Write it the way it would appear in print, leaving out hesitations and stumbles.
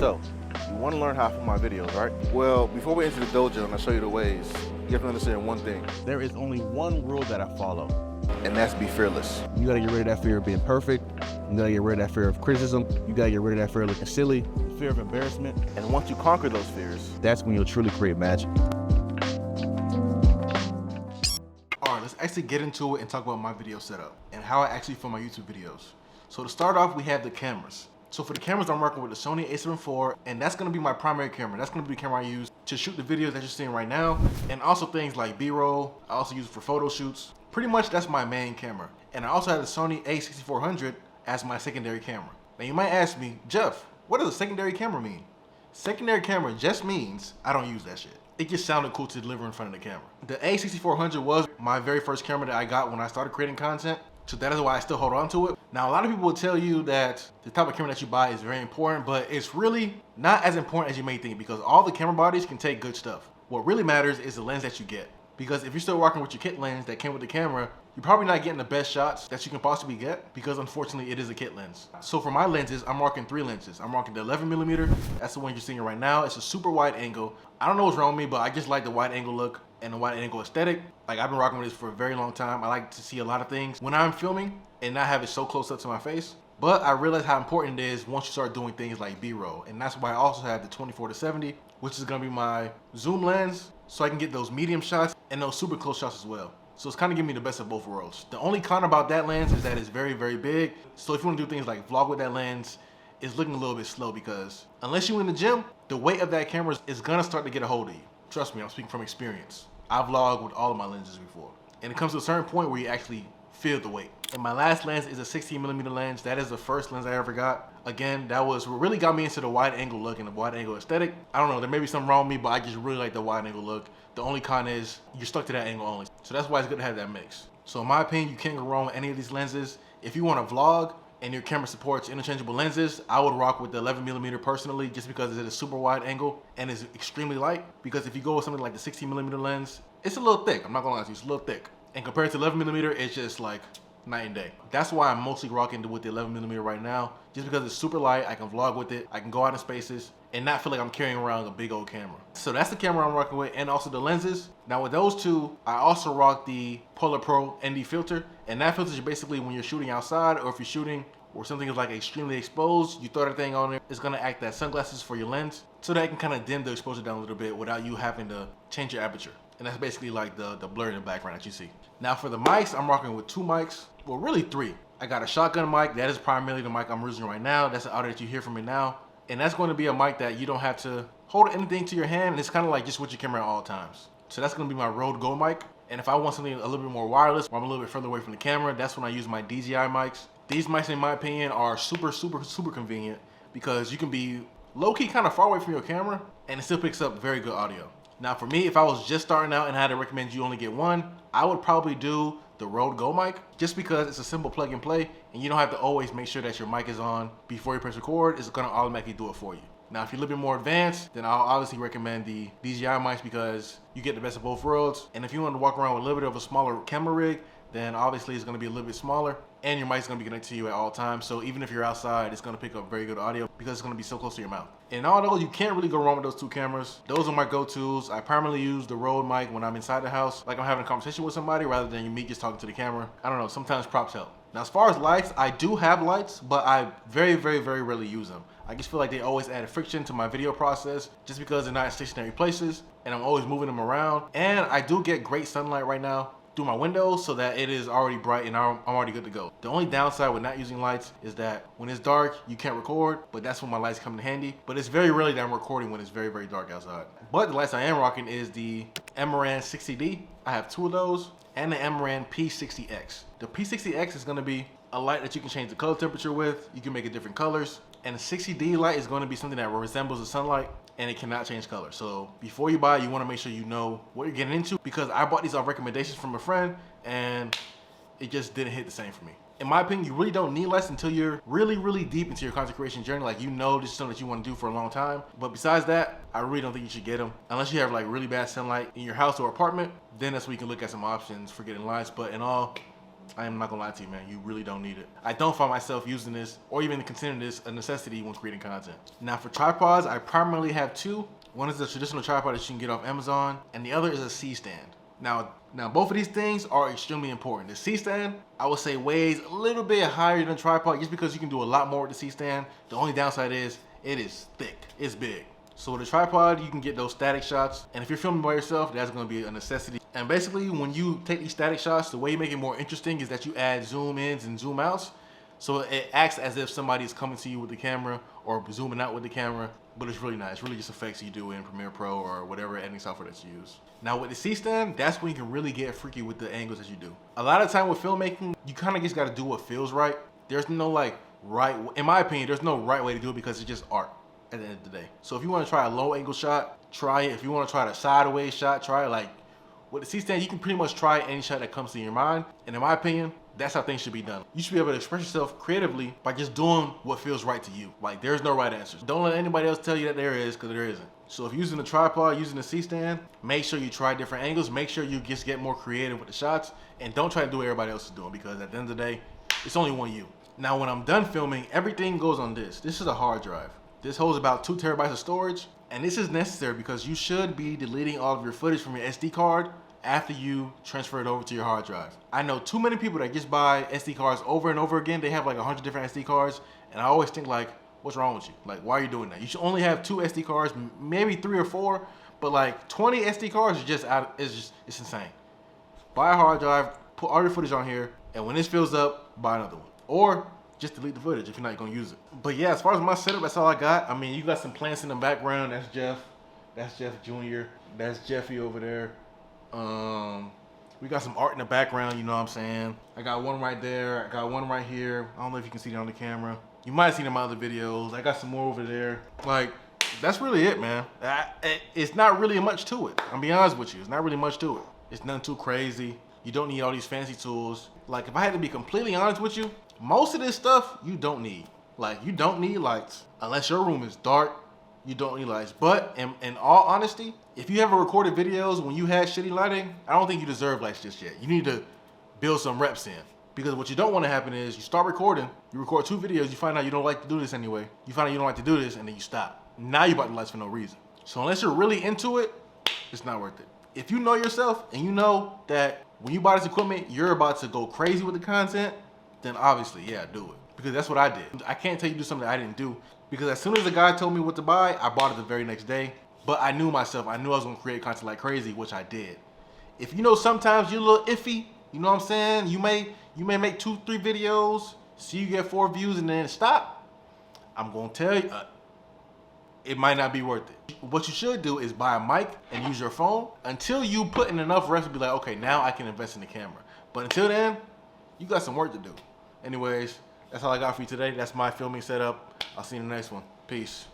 So, you want to learn how to film my videos, right? Well, before we enter the dojo and I show you the ways, you have to understand one thing. There is only one rule that I follow, and that's be fearless. You gotta get rid of that fear of being perfect. You gotta get rid of that fear of criticism. You gotta get rid of that fear of looking silly, the fear of embarrassment. And once you conquer those fears, that's when you'll truly create magic. All right, let's actually get into it and talk about my video setup and how I actually film my YouTube videos. So to start off, we have the cameras. So for the cameras, I'm working with the Sony a7 IV, and that's gonna be my primary camera. That's gonna be the camera I use to shoot the videos that you're seeing right now, and also things like B-roll. I also use it for photo shoots. Pretty much that's my main camera. And I also have the Sony a6400 as my secondary camera. Now you might ask me, Jeff, what does a secondary camera mean? Secondary camera just means I don't use that shit. It just sounded cool to deliver in front of the camera. The a6400 was my very first camera that I got when I started creating content. So that is why I still hold on to it. Now, a lot of people will tell you that the type of camera that you buy is very important, but it's really not as important as you may think, because all the camera bodies can take good stuff. What really matters is the lens that you get. Because if you're still working with your kit lens that came with the camera, you're probably not getting the best shots that you can possibly get, because unfortunately it is a kit lens. So for my lenses, I'm rocking 3 lenses. I'm rocking the 11mm, that's the one you're seeing right now. It's a super wide angle. I don't know what's wrong with me, but I just like the wide angle look and the wide angle aesthetic. Like, I've been rocking with this for a very long time. I like to see a lot of things when I'm filming and not have it so close up to my face. But I realize how important it is once you start doing things like B-roll. And that's why I also have the 24-70, which is gonna be my zoom lens, so I can get those medium shots and those super close shots as well. So it's kind of giving me the best of both worlds. The only con about that lens is that it's very, very big. So if you want to do things like vlog with that lens, it's looking a little bit slow, because unless you're in the gym, the weight of that camera is gonna start to get a hold of you. Trust me, I'm speaking from experience. I've vlogged with all of my lenses before. And it comes to a certain point where you actually feel the weight. And my last lens is a 16mm lens. That is the first lens I ever got. Again, that was what really got me into the wide angle look and the wide angle aesthetic. I don't know, there may be something wrong with me, but I just really like the wide angle look. The only con is you're stuck to that angle only. So that's why it's good to have that mix. So in my opinion, you can't go wrong with any of these lenses. If you want to vlog and your camera supports interchangeable lenses, I would rock with the 11mm personally, just because it's a super wide angle and it's extremely light. Because if you go with something like the 16mm lens, it's a little thick. I'm not gonna lie to you, it's a little thick. And compared to 11mm, it's just like night and day. That's why I'm mostly rocking with the 11mm right now, just because it's super light. I can vlog with it, I can go out in spaces and not feel like I'm carrying around a big old camera. So that's the camera I'm rocking with, and also the lenses. Now with those two, I also rock the Polar Pro ND filter, and that filter is basically when you're shooting outside, or if you're shooting where something is like extremely exposed, you throw that thing on there, it's gonna act as sunglasses for your lens, so that it can kind of dim the exposure down a little bit without you having to change your aperture. And that's basically like the blur in the background that you see. Now for the mics, I'm rocking with 2 mics, well really 3. I got a shotgun mic, that is primarily the mic I'm using right now. That's the audio that you hear from me now. And that's going to be a mic that you don't have to hold anything to your hand, and it's kind of like just with your camera at all times. So that's going to be my Rode Go mic. And if I want something a little bit more wireless, or I'm a little bit further away from the camera, that's when I use my DJI mics. These mics, in my opinion, are super convenient, because you can be low-key kind of far away from your camera and it still picks up very good audio. Now for me, if I was just starting out and I had to recommend you only get one, I would probably do the Rode Go mic, just because it's a simple plug and play and you don't have to always make sure that your mic is on before you press record. It's gonna automatically do it for you. Now if you're a little bit more advanced, then I'll obviously recommend the DJI mics, because you get the best of both worlds. And if you want to walk around with a little bit of a smaller camera rig, then obviously it's going to be a little bit smaller, and your mic's going to be connected to you at all times. So even if you're outside, it's going to pick up very good audio, because it's going to be so close to your mouth. And although you can't really go wrong with those 2 cameras, those are my go-tos. I primarily use the Rode mic when I'm inside the house, like I'm having a conversation with somebody, rather than me just talking to the camera. I don't know, sometimes props help. Now as far as lights, I do have lights, but I very rarely use them. I just feel like they always add friction to my video process, just because they're not in stationary places and I'm always moving them around. And I do get great sunlight right now through my windows, so that it is already bright and I'm already good to go. The only downside with not using lights is that when it's dark, you can't record, but that's when my lights come in handy. But it's very rarely that I'm recording when it's very dark outside. But the lights I am rocking is the Amaran 60D. I have 2 of those, and the Amaran P60X. The P60X is gonna be a light that you can change the color temperature with. You can make it different colors. And the 60D light is gonna be something that resembles the sunlight, and it cannot change color. So before you buy it, you wanna make sure you know what you're getting into, because I bought these off recommendations from a friend and it just didn't hit the same for me. In my opinion, you really don't need lights until you're really deep into your content creation journey. Like, you know this is something that you wanna do for a long time. But besides that, I really don't think you should get them. Unless you have like really bad sunlight in your house or apartment, then that's where you can look at some options for getting lights. But in all I am not gonna lie to you, man. You really don't need it. I don't find myself using this or even considering this a necessity when creating content. Now for tripods, I primarily have two. One is a traditional tripod that you can get off Amazon, and the other is a C-stand. Now both of these things are extremely important. The C-stand, I would say, weighs a little bit higher than a tripod just because you can do a lot more with the C-stand. The only downside is it is thick, it's big. So with a tripod, you can get those static shots, and if you're filming by yourself, that's gonna be a necessity. And basically, when you take these static shots, the way you make it more interesting is that you add zoom ins and zoom outs. So it acts as if somebody is coming to you with the camera or zooming out with the camera, but it's really not. It's really just effects you do in Premiere Pro or whatever editing software that you use. Now with the C-stand, that's when you can really get freaky with the angles that you do. A lot of time with filmmaking, you kind of just gotta do what feels right. There's no like right, in my opinion, there's no right way to do it because it's just art at the end of the day. So if you wanna try a low angle shot, try it. If you wanna try the sideways shot, try it. Like with the C-stand, you can pretty much try any shot that comes to your mind. And in my opinion, that's how things should be done. You should be able to express yourself creatively by just doing what feels right to you. Like there's no right answers. Don't let anybody else tell you that there is, because there isn't. So if you're using a tripod, using a C-stand, make sure you try different angles. Make sure you just get more creative with the shots, and don't try to do what everybody else is doing, because at the end of the day, it's only one you. Now when I'm done filming, everything goes on this. This is a hard drive. This holds about 2 terabytes of storage, and this is necessary because you should be deleting all of your footage from your SD card after you transfer it over to your hard drive. I know too many people that just buy SD cards over and over again. They have like 100 different SD cards, and I always think like, what's wrong with you? Like, why are you doing that? You should only have 2 SD cards, maybe 3 or 4, but like 20 SD cards is just out. It's insane. Buy a hard drive, put all your footage on here, and when this fills up, buy another one. Or just delete the footage if you're not gonna use it. But yeah, as far as my setup, that's all I got. I mean, you got some plants in the background. That's Jeff. That's Jeff Jr. That's Jeffy over there. We got some art in the background, you know what I'm saying? I got one right there. I got one right here. I don't know if you can see it on the camera. You might have seen it in my other videos. I got some more over there. Like, that's really it, man. It's not really much to it. I'm be honest with you. It's not really much to it. It's nothing too crazy. You don't need all these fancy tools. Like, if I had to be completely honest with you, most of this stuff you don't need. Like, you don't need lights. Unless your room is dark, you don't need lights. But in all honesty, if you ever recorded videos when you had shitty lighting, I don't think you deserve lights just yet. You need to build some reps in. Because what you don't want to happen is you start recording, you record 2 videos, you find out you don't like to do this anyway. You find out you don't like to do this, and then you stop. Now you bought the lights for no reason. So unless you're really into it, it's not worth it. If you know yourself and you know that when you buy this equipment, you're about to go crazy with the content, then obviously, yeah, do it. Because that's what I did. I can't tell you to do something that I didn't do. Because as soon as the guy told me what to buy, I bought it the very next day. But I knew myself. I knew I was gonna create content like crazy, which I did. If you know sometimes you're a little iffy, you know what I'm saying? You may make 2, 3 videos, see you get 4 views and then stop. I'm gonna tell you, it might not be worth it. What you should do is buy a mic and use your phone until you put in enough reps to be like, okay, now I can invest in the camera. But until then, you got some work to do. Anyways, that's all I got for you today. That's my filming setup. I'll see you in the next one. Peace.